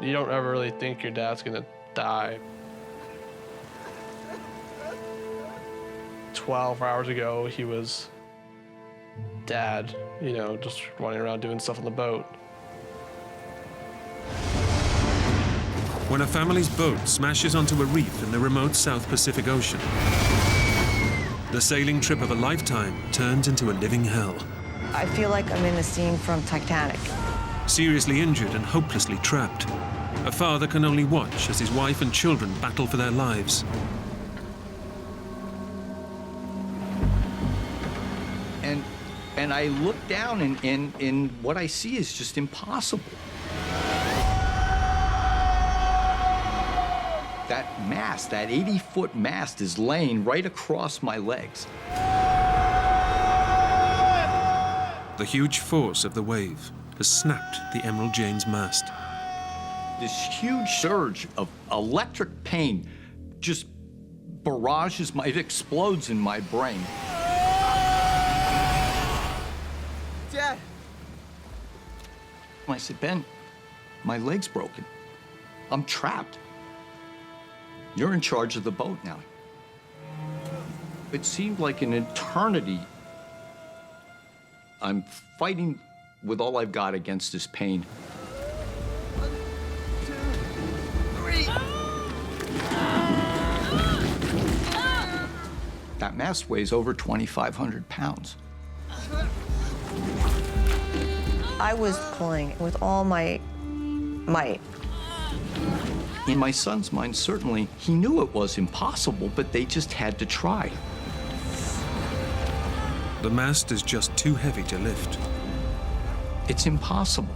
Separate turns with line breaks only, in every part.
You don't ever really think your dad's gonna die. 12 hours ago, he was dad, you know, just running around doing stuff on the boat.
When a family's boat smashes onto a reef in the remote South Pacific Ocean, the sailing trip of a lifetime turns into a living hell.
I feel like I'm in a scene from Titanic.
Seriously injured and hopelessly trapped, a father can only watch as his wife and children battle for their lives.
And I look down, and what I see is just impossible. That mast, that 80-foot mast, is laying right across my legs.
The huge force of the wave has snapped the Emerald Jane's mast.
This huge surge of electric pain just barrages it explodes in my brain. Dad! I said, Ben, my leg's broken. I'm trapped. You're in charge of the boat now. It seemed like an eternity. I'm fighting with all I've got against this pain.
1, 2, 3.
That mast weighs over 2,500 pounds.
I was pulling with all my might.
In my son's mind, certainly, he knew it was impossible, but they just had to try.
The mast is just too heavy to lift.
It's impossible.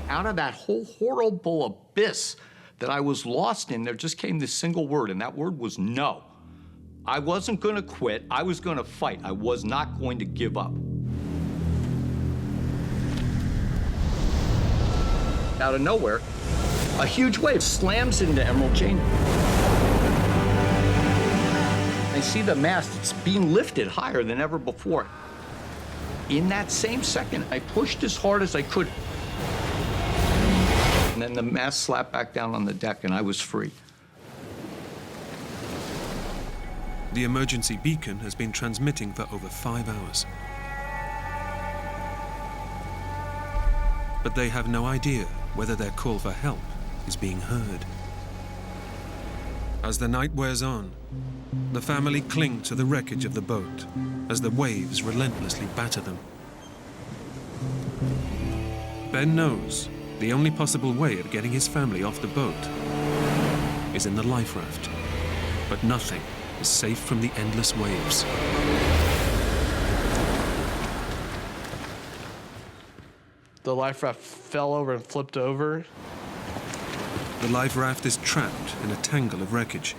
Out of that whole horrible abyss that I was lost in, there just came this single word, and that word was no. I wasn't going to quit. I was going to fight. I was not going to give up. Out of nowhere, a huge wave slams into Emerald Jane. I see the mast, it's being lifted higher than ever before. In that same second, I pushed as hard as I could. And then the mast slapped back down on the deck and I was free.
The emergency beacon has been transmitting for over 5 hours. But they have no idea whether their call for help is being heard. As the night wears on, the family cling to the wreckage of the boat as the waves relentlessly batter them. Ben knows the only possible way of getting his family off the boat is in the life raft, but nothing is safe from the endless waves.
The life raft fell over and flipped over.
The life raft is trapped in a tangle of wreckage.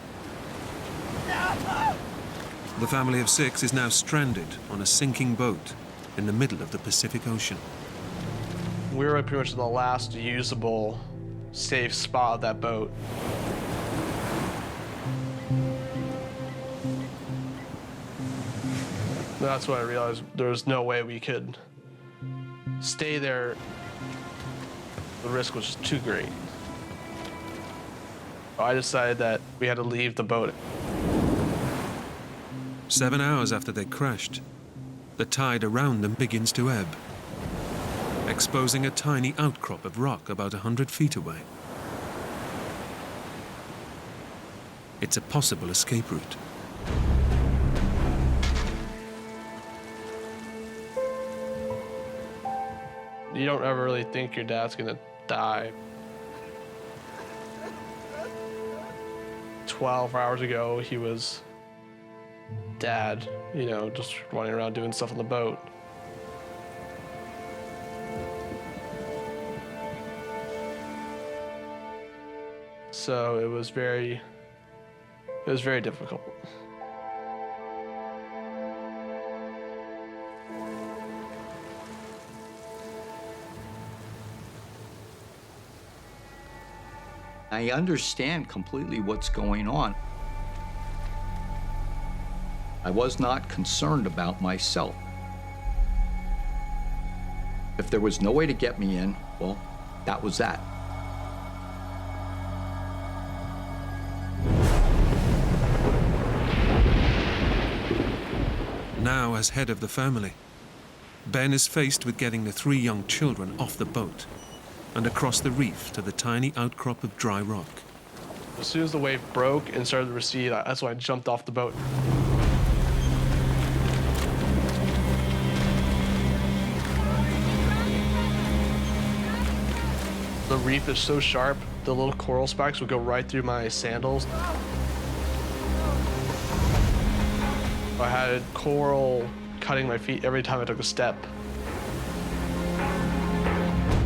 The family of 6 is now stranded on a sinking boat in the middle of the Pacific Ocean.
We were pretty much the last usable, safe spot of that boat. That's when I realized there was no way we could stay there. The risk was just too great. I decided that we had to leave the boat.
7 hours after they crashed, the tide around them begins to ebb, exposing a tiny outcrop of rock about 100 feet away. It's a possible escape route.
You don't ever really think your dad's gonna die. 12 hours ago, he was dad, you know, just running around doing stuff on the boat. So it was very difficult.
I understand completely what's going on. I was not concerned about myself. If there was no way to get me in, well, that was that.
Now, as head of the family, Ben is faced with getting the 3 young children off the boat and across the reef to the tiny outcrop of dry rock.
As soon as the wave broke and started to recede, that's when I jumped off the boat. The reef is so sharp, the little coral spikes would go right through my sandals. I had coral cutting my feet every time I took a step.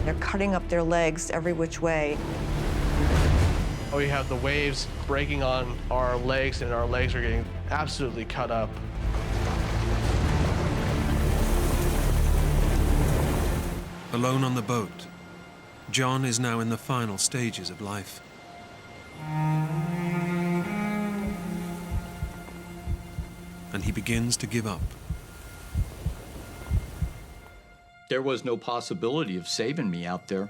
They're cutting up their legs every which way.
We have the waves breaking on our legs, and our legs are getting absolutely cut up.
Alone on the boat, John is now in the final stages of life. And he begins to give up.
There was no possibility of saving me out there.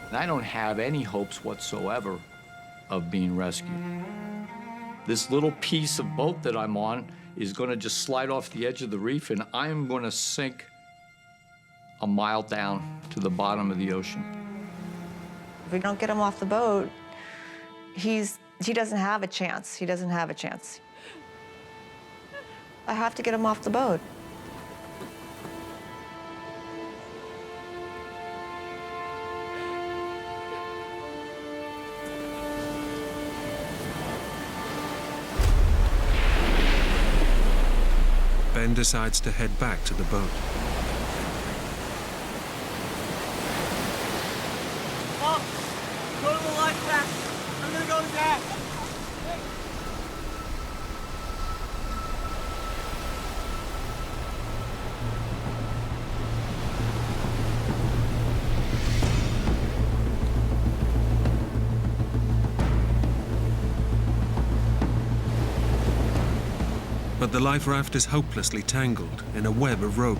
And I don't have any hopes whatsoever of being rescued. This little piece of boat that I'm on is going to just slide off the edge of the reef, and I'm going to sink a mile down to the bottom of the ocean.
If we don't get him off the boat, he doesn't have a chance. He doesn't have a chance. I have to get him off the boat.
Ben decides to head back to the boat.
Mom, go to the life raft. I'm gonna go to Dad.
But the life raft is hopelessly tangled in a web of rope.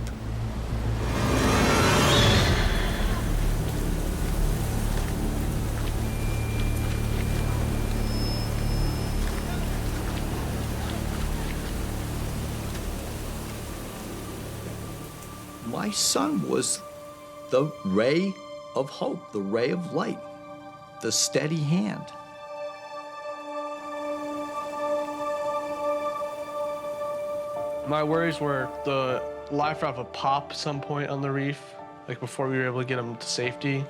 My son was the ray of hope, the ray of light, the steady hand.
My worries were the life raft would pop some point on the reef, like before we were able to get him to safety.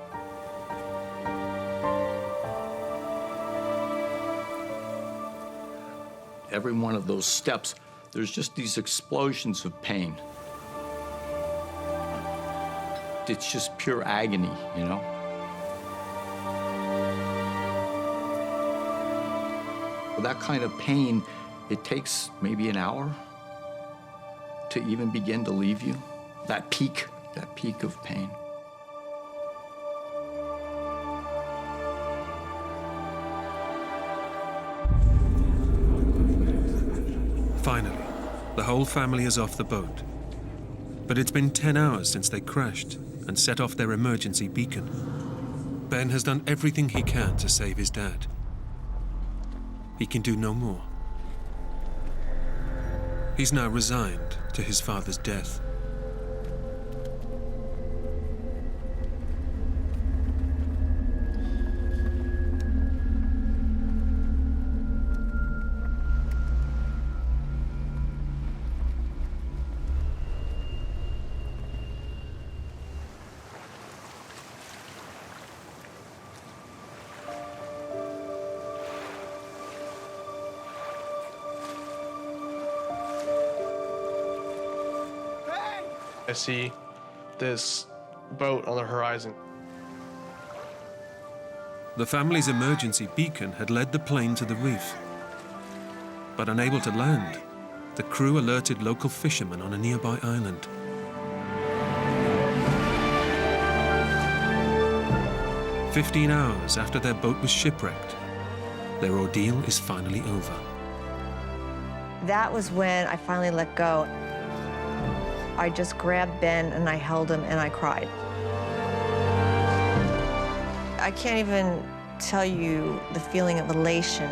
Every one of those steps, there's just these explosions of pain. It's just pure agony, you know? That kind of pain, it takes maybe an hour to even begin to leave you. That peak of pain.
Finally, the whole family is off the boat. But it's been 10 hours since they crashed and set off their emergency beacon. Ben has done everything he can to save his dad. He can do no more. He's now resigned to his father's death.
I see this boat on the horizon.
The family's emergency beacon had led the plane to the reef. But unable to land, the crew alerted local fishermen on a nearby island. "15 hours after their boat was shipwrecked, their ordeal is finally over.
That was when I finally let go. I just grabbed Ben and I held him and I cried. I can't even tell you the feeling of elation